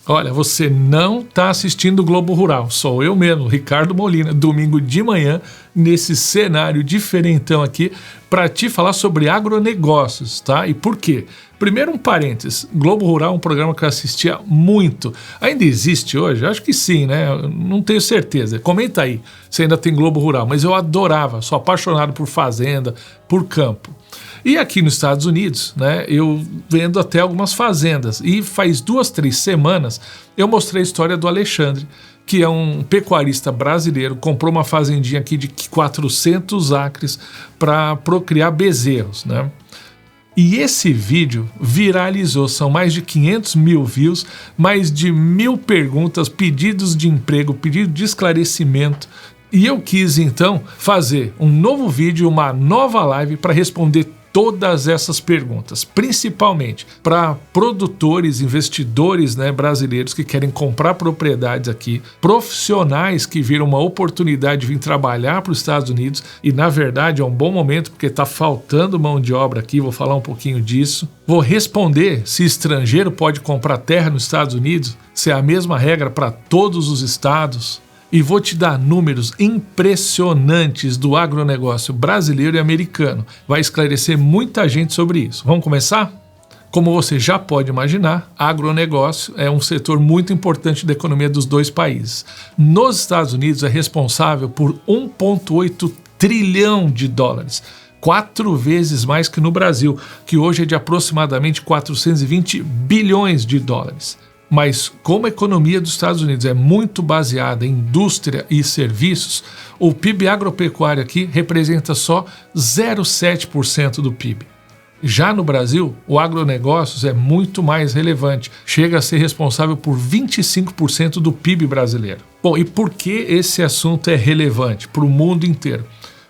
Olha, você não está assistindo o Globo Rural, sou eu mesmo, Ricardo Molina, domingo de manhã, nesse cenário diferentão aqui, para te falar sobre agronegócios, tá? E por quê? Primeiro um parênteses, Globo Rural é um programa que eu assistia muito. Ainda existe hoje? Acho que sim, né? Eu não tenho certeza. Comenta aí se ainda tem Globo Rural, mas eu adorava, sou apaixonado por fazenda, por campo. E aqui nos Estados Unidos, né, eu vendo até algumas fazendas. E faz 2, 3 semanas eu mostrei a história do Alexandre, que é um pecuarista brasileiro, comprou uma fazendinha aqui de 400 acres para procriar bezerros, né? E esse vídeo viralizou, são mais de 500 mil views, mais de 1000 perguntas, pedidos de emprego, pedido de esclarecimento. E eu quis então fazer um novo vídeo, uma nova live para responder todas essas perguntas, principalmente para produtores, investidores, né, brasileiros que querem comprar propriedades aqui, profissionais que viram uma oportunidade de vir trabalhar para os Estados Unidos e na verdade é um bom momento porque está faltando mão de obra aqui, vou falar um pouquinho disso. Vou responder se estrangeiro pode comprar terra nos Estados Unidos, se é a mesma regra para todos os estados. E vou te dar números impressionantes do agronegócio brasileiro e americano. Vai esclarecer muita gente sobre isso. Vamos começar? Como você já pode imaginar, agronegócio é um setor muito importante da economia dos dois países. Nos Estados Unidos é responsável por 1,8 trilhão de dólares. 4 vezes mais que no Brasil, que hoje é de aproximadamente 420 bilhões de dólares. Mas como a economia dos Estados Unidos é muito baseada em indústria e serviços, o PIB agropecuário aqui representa só 0,7% do PIB. Já no Brasil, o agronegócios é muito mais relevante, chega a ser responsável por 25% do PIB brasileiro. Bom, e por que esse assunto é relevante para o mundo inteiro?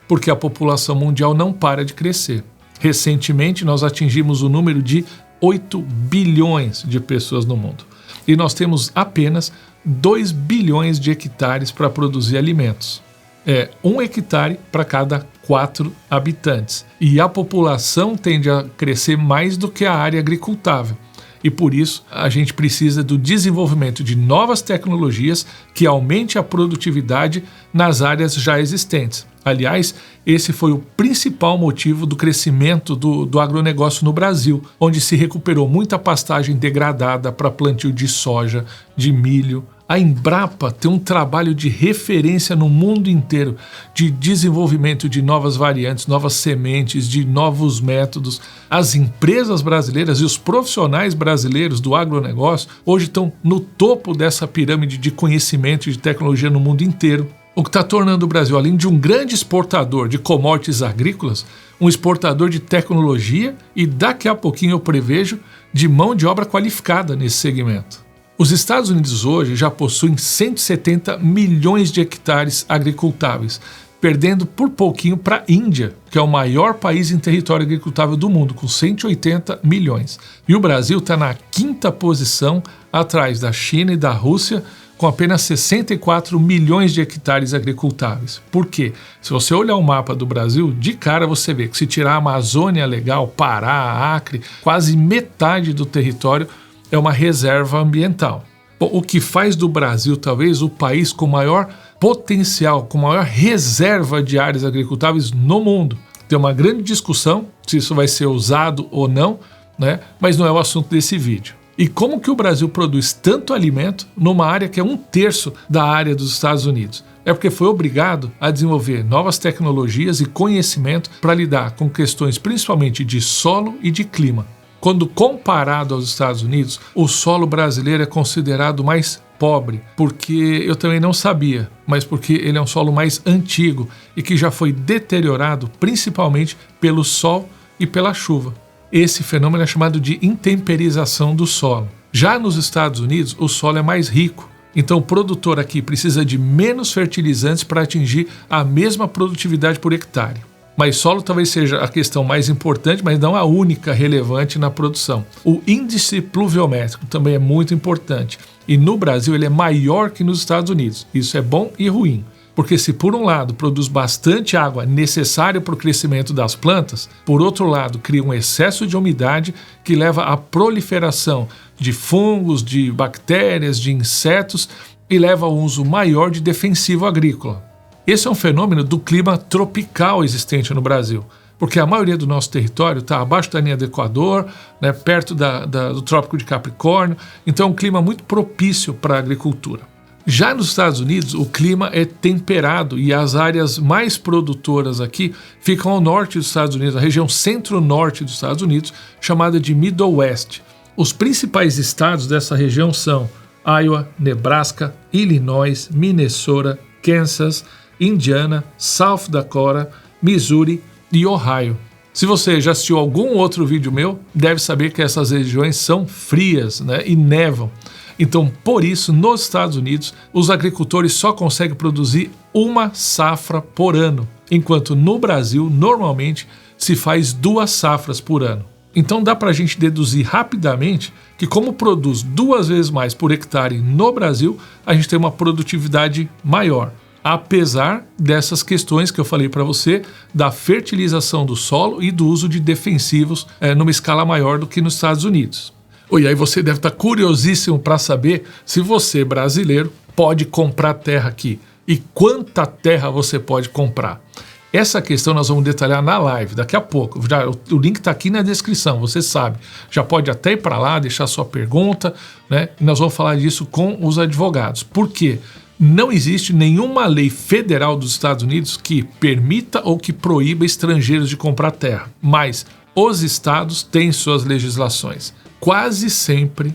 Porque a população mundial não para de crescer. Recentemente, nós atingimos o número de 8 bilhões de pessoas no mundo. E nós temos apenas 2 bilhões de hectares para produzir alimentos. É 1 hectare para cada 4 habitantes. E a população tende a crescer mais do que a área agricultável. E por isso a gente precisa do desenvolvimento de novas tecnologias que aumente a produtividade nas áreas já existentes. Aliás, esse foi o principal motivo do crescimento do agronegócio no Brasil, onde se recuperou muita pastagem degradada para plantio de soja, de milho. A Embrapa tem um trabalho de referência no mundo inteiro de desenvolvimento de novas variantes, novas sementes, de novos métodos. As empresas brasileiras e os profissionais brasileiros do agronegócio hoje estão no topo dessa pirâmide de conhecimento e de tecnologia no mundo inteiro. O que está tornando o Brasil, além de um grande exportador de commodities agrícolas, um exportador de tecnologia e daqui a pouquinho eu prevejo de mão de obra qualificada nesse segmento. Os Estados Unidos hoje já possuem 170 milhões de hectares agricultáveis, perdendo por pouquinho para a Índia, que é o maior país em território agricultável do mundo, com 180 milhões. E o Brasil está na 5ª posição, atrás da China e da Rússia, com apenas 64 milhões de hectares agricultáveis. Por quê? Se você olhar o mapa do Brasil, de cara você vê que se tirar a Amazônia legal, Pará, Acre, quase metade do território é uma reserva ambiental. Bom, o que faz do Brasil talvez o país com maior potencial, com maior reserva de áreas agricultáveis no mundo. Tem uma grande discussão se isso vai ser usado ou não, né? Mas não é o assunto desse vídeo. E como que o Brasil produz tanto alimento numa área que é 1/3 da área dos Estados Unidos? É porque foi obrigado a desenvolver novas tecnologias e conhecimento para lidar com questões principalmente de solo e de clima. Quando comparado aos Estados Unidos, o solo brasileiro é considerado mais pobre, porque eu também não sabia, mas porque ele é um solo mais antigo e que já foi deteriorado principalmente pelo sol e pela chuva. Esse fenômeno é chamado de intemperização do solo. Já nos Estados Unidos, o solo é mais rico, então o produtor aqui precisa de menos fertilizantes para atingir a mesma produtividade por hectare. Mas solo talvez seja a questão mais importante, mas não a única relevante na produção. O índice pluviométrico também é muito importante. E no Brasil ele é maior que nos Estados Unidos. Isso é bom e ruim. Porque se por um lado produz bastante água necessária para o crescimento das plantas, por outro lado cria um excesso de umidade que leva à proliferação de fungos, de bactérias, de insetos e leva ao uso maior de defensivo agrícola. Esse é um fenômeno do clima tropical existente no Brasil, porque a maioria do nosso território está abaixo da linha do Equador, né, perto do Trópico de Capricórnio, então é um clima muito propício para a agricultura. Já nos Estados Unidos, o clima é temperado e as áreas mais produtoras aqui ficam ao norte dos Estados Unidos, a região centro-norte dos Estados Unidos, chamada de Middle West. Os principais estados dessa região são Iowa, Nebraska, Illinois, Minnesota, Kansas, Indiana, South Dakota, Missouri e Ohio. Se você já assistiu algum outro vídeo meu, deve saber que essas regiões são frias, né, e nevam. Então, por isso, nos Estados Unidos, os agricultores só conseguem produzir uma safra por ano, enquanto no Brasil, normalmente, se faz 2 safras por ano. Então, dá para a gente deduzir rapidamente que, como produz 2 vezes mais por hectare no Brasil, a gente tem uma produtividade maior, apesar dessas questões que eu falei para você, da fertilização do solo e do uso de defensivos numa escala maior do que nos Estados Unidos. E aí você deve estar curiosíssimo para saber se você, brasileiro, pode comprar terra aqui. E quanta terra você pode comprar. Essa questão nós vamos detalhar na live, daqui a pouco. O link está aqui na descrição, você sabe. Já pode até ir para lá, deixar sua pergunta, né? E nós vamos falar disso com os advogados. Por quê? Não existe nenhuma lei federal dos Estados Unidos que permita ou que proíba estrangeiros de comprar terra. Mas os estados têm suas legislações. Quase sempre,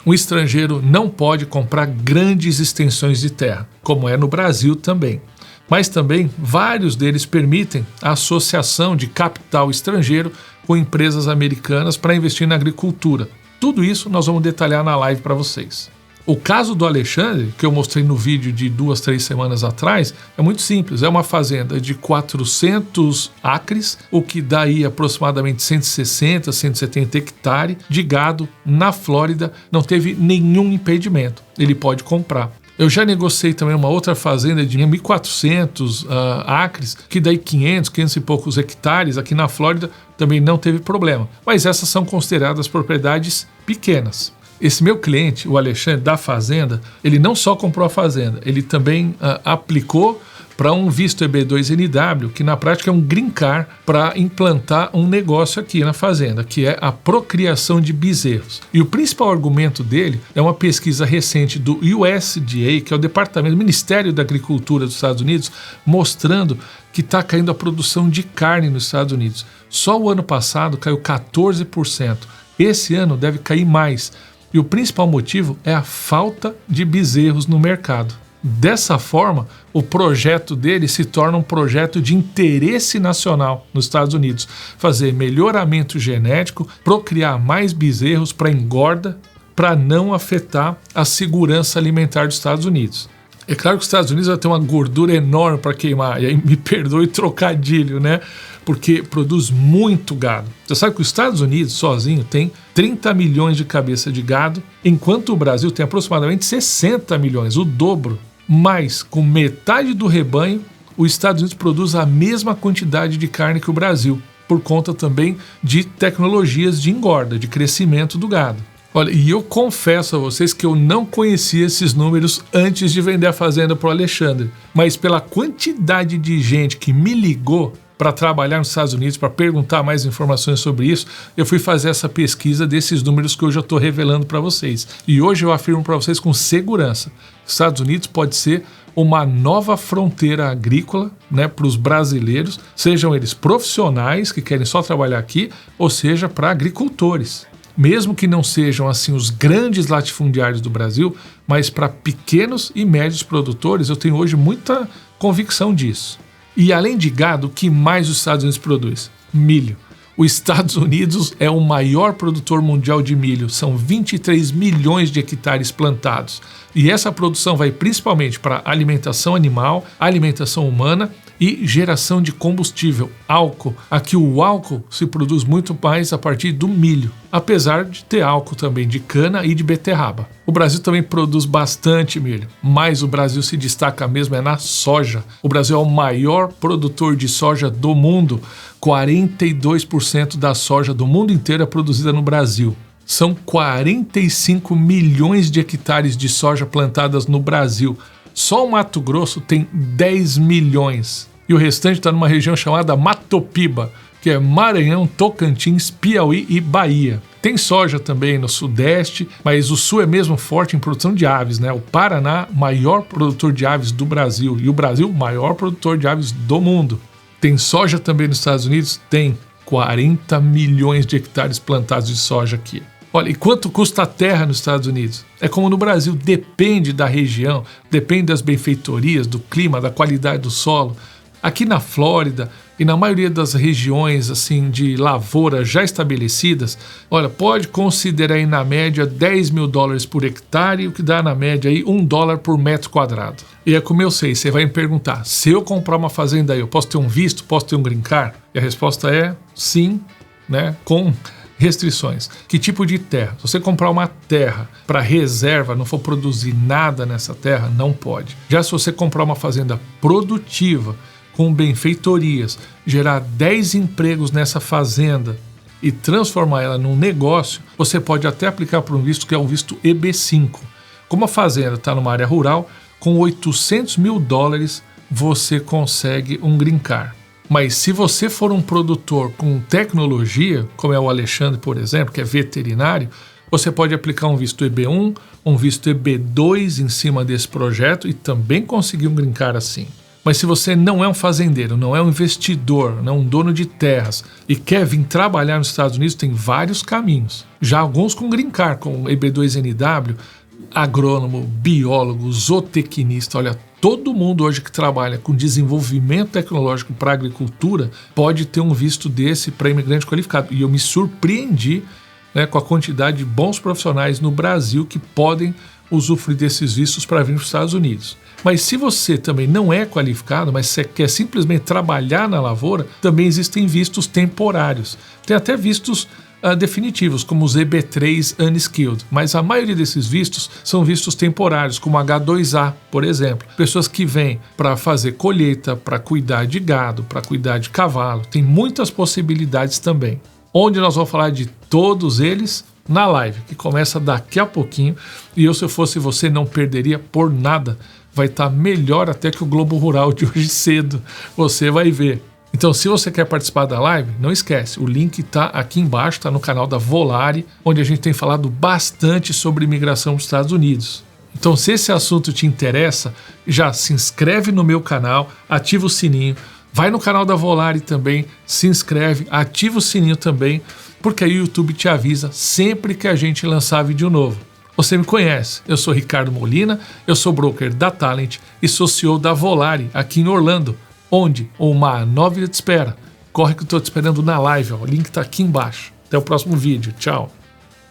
um estrangeiro não pode comprar grandes extensões de terra, como é no Brasil também. Mas também, vários deles permitem a associação de capital estrangeiro com empresas americanas para investir na agricultura. Tudo isso nós vamos detalhar na live para vocês. O caso do Alexandre, que eu mostrei no vídeo de 2, 3 semanas atrás, é muito simples. É uma fazenda de 400 acres, o que dá aí aproximadamente 160, 170 hectares de gado na Flórida. Não teve nenhum impedimento. Ele pode comprar. Eu já negociei também uma outra fazenda de 1.400 acres, que daí 500 e poucos hectares aqui na Flórida, também não teve problema. Mas essas são consideradas propriedades pequenas. Esse meu cliente, o Alexandre, da fazenda, ele não só comprou a fazenda, ele também aplicou para um visto EB2NW, que na prática é um green card para implantar um negócio aqui na fazenda, que é a procriação de bezerros. E o principal argumento dele é uma pesquisa recente do USDA, que é o Departamento do Ministério da Agricultura dos Estados Unidos, mostrando que está caindo a produção de carne nos Estados Unidos. Só o ano passado caiu 14%. Esse ano deve cair mais. E o principal motivo é a falta de bezerros no mercado. Dessa forma, o projeto dele se torna um projeto de interesse nacional nos Estados Unidos. Fazer melhoramento genético, procriar mais bezerros para engorda, para não afetar a segurança alimentar dos Estados Unidos. É claro que os Estados Unidos vai ter uma gordura enorme para queimar, e aí me perdoe o trocadilho, né? Porque produz muito gado. Você sabe que os Estados Unidos sozinho tem 30 milhões de cabeça de gado, enquanto o Brasil tem aproximadamente 60 milhões, o dobro. Mas com metade do rebanho, os Estados Unidos produz a mesma quantidade de carne que o Brasil, por conta também de tecnologias de engorda, de crescimento do gado. Olha, e eu confesso a vocês que eu não conhecia esses números antes de vender a fazenda para o Alexandre, mas pela quantidade de gente que me ligou para trabalhar nos Estados Unidos, para perguntar mais informações sobre isso, eu fui fazer essa pesquisa desses números que hoje eu estou revelando para vocês. E hoje eu afirmo para vocês com segurança, os Estados Unidos pode ser uma nova fronteira agrícola, né, para os brasileiros, sejam eles profissionais que querem só trabalhar aqui, ou seja, para agricultores. Mesmo que não sejam assim os grandes latifundiários do Brasil, mas para pequenos e médios produtores, eu tenho hoje muita convicção disso. E além de gado, o que mais os Estados Unidos produz? Milho. Os Estados Unidos é o maior produtor mundial de milho, são 23 milhões de hectares plantados. E essa produção vai principalmente para alimentação animal, alimentação humana e geração de combustível, álcool. Aqui o álcool se produz muito mais a partir do milho, apesar de ter álcool também de cana e de beterraba. O Brasil também produz bastante milho, mas o Brasil se destaca mesmo na soja. O Brasil é o maior produtor de soja do mundo. 42% da soja do mundo inteiro é produzida no Brasil. São 45 milhões de hectares de soja plantadas no Brasil. Só o Mato Grosso tem 10 milhões. E o restante está numa região chamada Matopiba, que é Maranhão, Tocantins, Piauí e Bahia. Tem soja também no Sudeste, mas o Sul é mesmo forte em produção de aves, né? O Paraná, maior produtor de aves do Brasil. E o Brasil, maior produtor de aves do mundo. Tem soja também nos Estados Unidos? Tem 40 milhões de hectares plantados de soja aqui. Olha, e quanto custa a terra nos Estados Unidos? É como no Brasil, depende da região, depende das benfeitorias, do clima, da qualidade do solo. Aqui na Flórida e na maioria das regiões assim de lavoura já estabelecidas, olha, pode considerar aí na média 10 mil dólares por hectare, o que dá na média aí $1 por metro quadrado. E é como eu sei, você vai me perguntar, se eu comprar uma fazenda aí, eu posso ter um visto, posso ter um green card? E a resposta é sim, né, com restrições. Que tipo de terra? Se você comprar uma terra para reserva, não for produzir nada nessa terra, não pode. Já se você comprar uma fazenda produtiva, com benfeitorias, gerar 10 empregos nessa fazenda e transformar ela num negócio, você pode até aplicar para um visto que é um visto EB5. Como a fazenda está numa área rural, com 800 mil dólares você consegue um green card. Mas se você for um produtor com tecnologia, como é o Alexandre, por exemplo, que é veterinário, você pode aplicar um visto EB1, um visto EB2 em cima desse projeto e também conseguir um green card assim. Mas se você não é um fazendeiro, não é um investidor, não é um dono de terras e quer vir trabalhar nos Estados Unidos, tem vários caminhos. Já alguns com green card, com EB2NW, agrônomo, biólogo, zootecnista, olha, todo mundo hoje que trabalha com desenvolvimento tecnológico para a agricultura pode ter um visto desse para imigrante qualificado. E eu me surpreendi, né, com a quantidade de bons profissionais no Brasil que podem usufruir desses vistos para vir para os Estados Unidos. Mas se você também não é qualificado, mas você quer simplesmente trabalhar na lavoura, também existem vistos temporários. Tem até vistos definitivos, como os EB3 Unskilled, mas a maioria desses vistos são vistos temporários, como H2A, por exemplo. Pessoas que vêm para fazer colheita, para cuidar de gado, para cuidar de cavalo. Tem muitas possibilidades também. Onde nós vamos falar de todos eles? Na live, que começa daqui a pouquinho. E eu, se eu fosse você, não perderia por nada. Vai estar melhor até que o Globo Rural de hoje cedo. Você vai ver. Então, se você quer participar da live, não esquece, o link está aqui embaixo, está no canal da Volare, onde a gente tem falado bastante sobre imigração nos Estados Unidos. Então, se esse assunto te interessa, já se inscreve no meu canal, ativa o sininho, vai no canal da Volare também, se inscreve, ativa o sininho também, porque aí o YouTube te avisa sempre que a gente lançar vídeo novo. Você me conhece, eu sou Ricardo Molina, eu sou broker da Talent e sou CEO da Volare aqui em Orlando, onde uma nova vida te espera. Corre que eu estou te esperando na live, ó. O link está aqui embaixo. Até o próximo vídeo. Tchau.